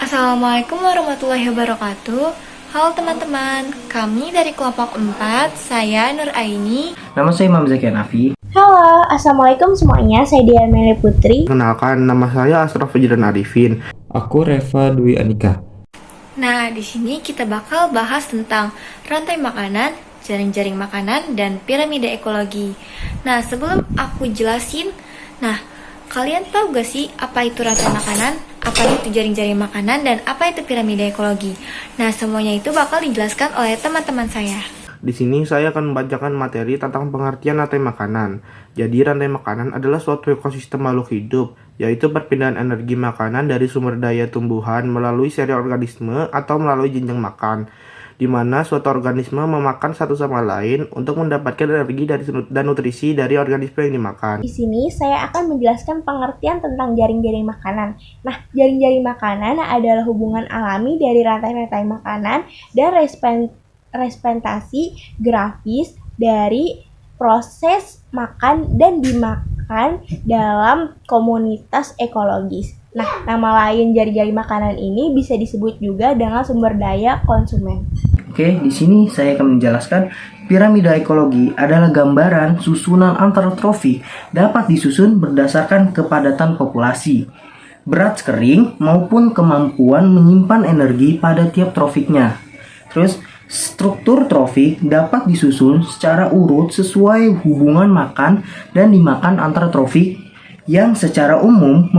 Assalamualaikum warahmatullahi wabarakatuh. Halo teman-teman, kami dari kelompok 4, saya Nur Aini. Nama saya Imam Zakian Afi. Halo, Assalamualaikum semuanya, saya Dian Meli Putri. Kenalkan, nama saya Asraf Fajran Arifin. Aku Reva Dwi Anika. Nah, di sini kita bakal bahas tentang rantai makanan, jaring-jaring makanan, dan piramida ekologi. Nah, sebelum aku jelasin, kalian tahu gak sih apa itu rantai makanan, apa itu jaring-jaring makanan, dan apa itu piramida ekologi? Nah, semuanya itu bakal dijelaskan oleh teman-teman saya. Di sini saya akan membacakan materi tentang pengertian rantai makanan. Jadi rantai makanan adalah suatu ekosistem makhluk hidup, yaitu perpindahan energi makanan dari sumber daya tumbuhan melalui seri organisme atau melalui jenjang makan, di mana suatu organisme memakan satu sama lain untuk mendapatkan energi dan nutrisi dari organisme yang dimakan. Di sini saya akan menjelaskan pengertian tentang jaring-jaring makanan. Nah, jaring-jaring makanan adalah hubungan alami dari rantai-rantai makanan dan representasi grafis dari proses makan dan dimakan dalam komunitas ekologis. Nah, nama lain jaring-jaring makanan ini bisa disebut juga dengan sumber daya konsumen. Oke, di sini saya akan menjelaskan piramida ekologi adalah gambaran susunan antara trofik dapat disusun berdasarkan kepadatan populasi, berat kering maupun kemampuan menyimpan energi pada tiap trofiknya. Terus, struktur trofik dapat disusun secara urut sesuai hubungan makan dan dimakan antara trofik yang secara umum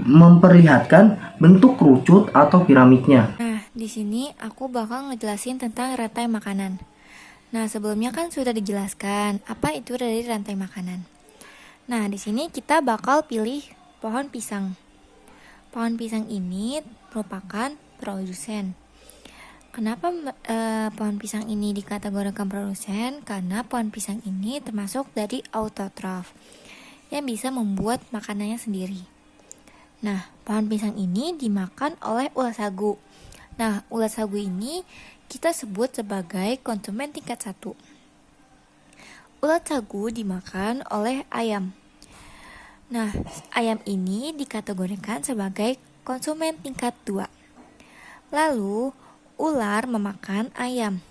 memperlihatkan bentuk kerucut atau piramidnya. Nah, di sini aku bakal ngejelasin tentang rantai makanan. Nah, sebelumnya kan sudah dijelaskan apa itu dari rantai makanan. Nah, di sini kita bakal pilih pohon pisang. Pohon pisang ini merupakan produsen. Kenapa pohon pisang ini dikategorikan produsen? Karena pohon pisang ini termasuk dari autotrof yang bisa membuat makanannya sendiri. Nah, pohon pisang ini dimakan oleh ulat sagu. Nah, ulat sagu ini kita sebut sebagai konsumen tingkat 1. Ulat sagu dimakan oleh ayam. Nah, ayam ini dikategorikan sebagai konsumen tingkat 2. Lalu, ular memakan ayam.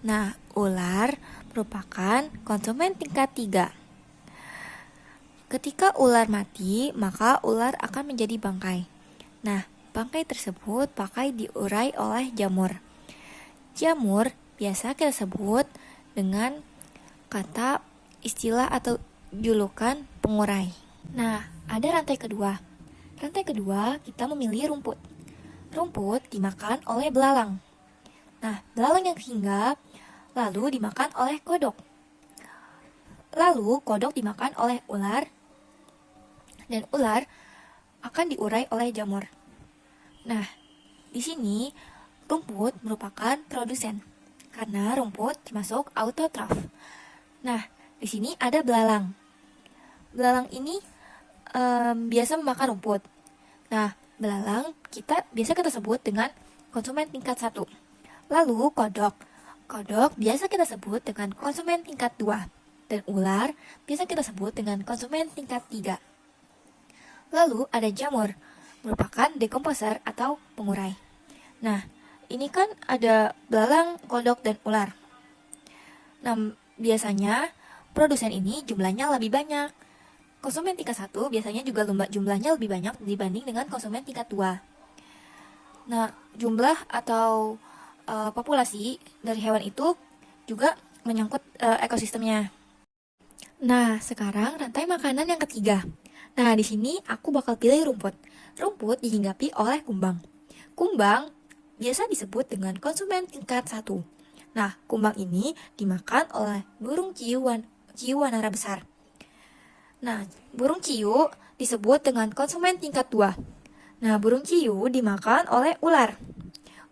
Nah, ular merupakan konsumen tingkat 3. Ketika ular mati, maka ular akan menjadi bangkai. Nah, bangkai tersebut bakal diurai oleh jamur. Jamur biasa kita sebut dengan kata istilah atau julukan pengurai. Nah, ada rantai kedua. Rantai kedua kita memilih rumput. Rumput dimakan oleh belalang. Nah, belalang yang hinggap lalu dimakan oleh kodok. Lalu kodok dimakan oleh ular dan ular akan diurai oleh jamur. Nah, di sini rumput merupakan produsen karena rumput termasuk autotrof. Nah, di sini ada belalang. Belalang ini biasa memakan rumput. Nah, belalang biasa kita sebut dengan konsumen tingkat 1. Lalu kodok. Kodok biasa kita sebut dengan konsumen tingkat 2. Dan ular biasa kita sebut dengan konsumen tingkat 3. Lalu ada jamur, merupakan dekomposer atau pengurai. Nah, ini kan ada belalang, kodok, dan ular. Nah, biasanya produsen ini jumlahnya lebih banyak. Konsumen tingkat 1 biasanya juga jumlahnya lebih banyak dibanding dengan konsumen tingkat 2. Nah, jumlah atau populasi dari hewan itu juga menyangkut ekosistemnya. Nah, sekarang rantai makanan yang ketiga. Nah, di sini aku bakal pilih rumput. Rumput dihinggapi oleh kumbang. Kumbang biasa disebut dengan konsumen tingkat 1. Nah, kumbang ini dimakan oleh burung ciu wanara besar. Nah, burung ciu disebut dengan konsumen tingkat 2. Nah, burung ciu dimakan oleh ular.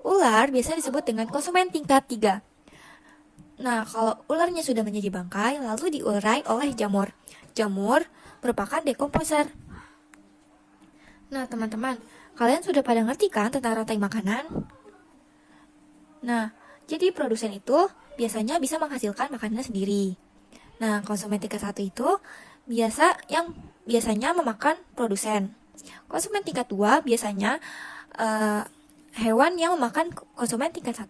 Ular biasa disebut dengan konsumen tingkat 3. Nah, kalau ularnya sudah menjadi bangkai, lalu diurai oleh jamur. Jamur merupakan dekomposer. Nah, teman-teman, kalian sudah pada ngerti kan tentang rantai makanan? Nah, jadi produsen itu biasanya bisa menghasilkan makanannya sendiri. Nah, konsumen tingkat 1 itu biasanya memakan produsen. Konsumen tingkat 2 biasanya hewan yang memakan konsumen tingkat 1.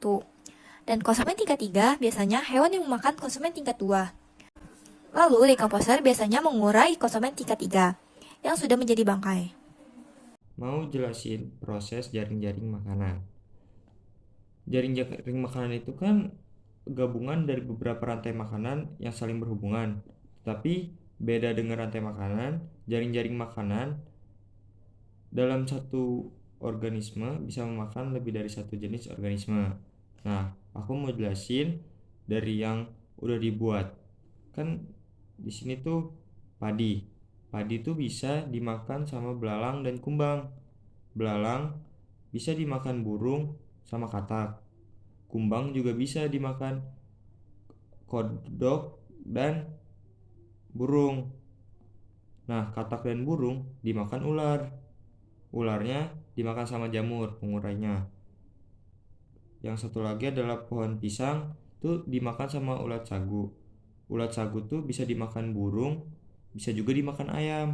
Dan konsumen tingkat 3 biasanya hewan yang memakan konsumen tingkat 2. Lalu dekomposer biasanya mengurai konsumen tingkat 3 yang sudah menjadi bangkai. Mau jelasin proses jaring-jaring makanan. Jaring-jaring makanan itu kan gabungan dari beberapa rantai makanan yang saling berhubungan. Tapi beda dengan rantai makanan, jaring-jaring makanan dalam satu organisme bisa memakan lebih dari satu jenis organisme. Nah, aku mau jelasin dari yang udah dibuat. Kan di sini tuh padi. Padi tuh bisa dimakan sama belalang dan kumbang. Belalang bisa dimakan burung sama katak. Kumbang juga bisa dimakan kodok dan burung. Nah, katak dan burung dimakan ular. Ularnya dimakan sama jamur pengurainya. Yang satu lagi adalah pohon pisang tuh dimakan sama ulat sagu. Ulat sagu tuh bisa dimakan burung, bisa juga dimakan ayam.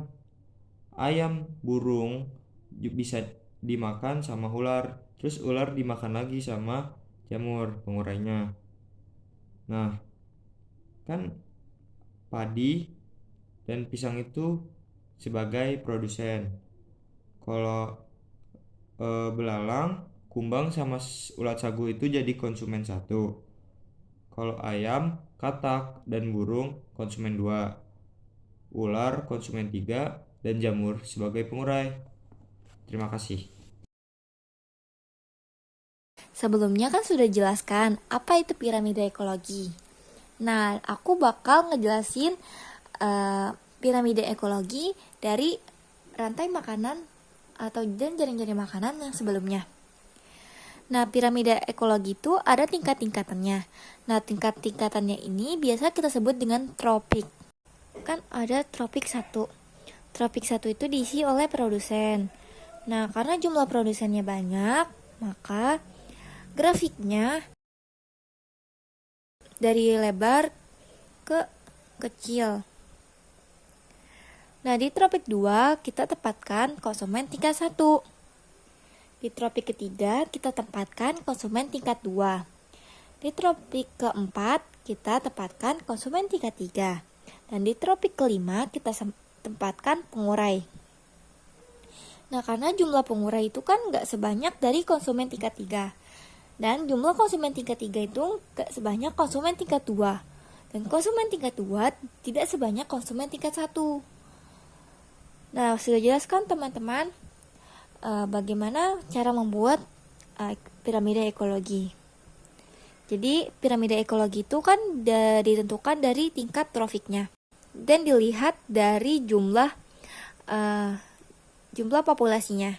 Ayam, burung bisa dimakan sama ular. Terus ular dimakan lagi sama jamur pengurainya. Nah, kan padi dan pisang itu sebagai produsen. Kalau belalang, kumbang sama ulat sagu itu jadi konsumen 1. Kalau ayam, katak, dan burung konsumen 2. Ular konsumen 3 dan jamur sebagai pengurai. Terima kasih. Sebelumnya kan sudah jelaskan apa itu piramida ekologi. Nah, aku bakal ngejelasin piramida ekologi dari rantai makanan atau jaring-jaring makanan yang sebelumnya. Nah, piramida ekologi itu ada tingkat-tingkatannya. Nah, tingkat-tingkatannya ini biasa kita sebut dengan tropik. Kan ada tropik 1. Tropik 1 itu diisi oleh produsen. Nah, karena jumlah produsennya banyak, maka grafiknya dari lebar ke kecil. Nah, di tropik 2 kita tempatkan konsumen tingkat 1. Di tropik ketiga kita tempatkan konsumen tingkat 2. Di tropik keempat kita tempatkan konsumen tingkat 3. Dan di tropik kelima kita tempatkan pengurai. Nah, karena jumlah pengurai itu kan gak sebanyak dari konsumen tingkat 3. Dan jumlah konsumen tingkat 3 itu gak sebanyak konsumen tingkat 2. Dan konsumen tingkat 2 tidak sebanyak konsumen tingkat 1. Nah, sudah jelaskan teman-teman bagaimana cara membuat piramida ekologi. Jadi, piramida ekologi itu kan ditentukan dari tingkat trofiknya. Dan dilihat dari jumlah populasinya.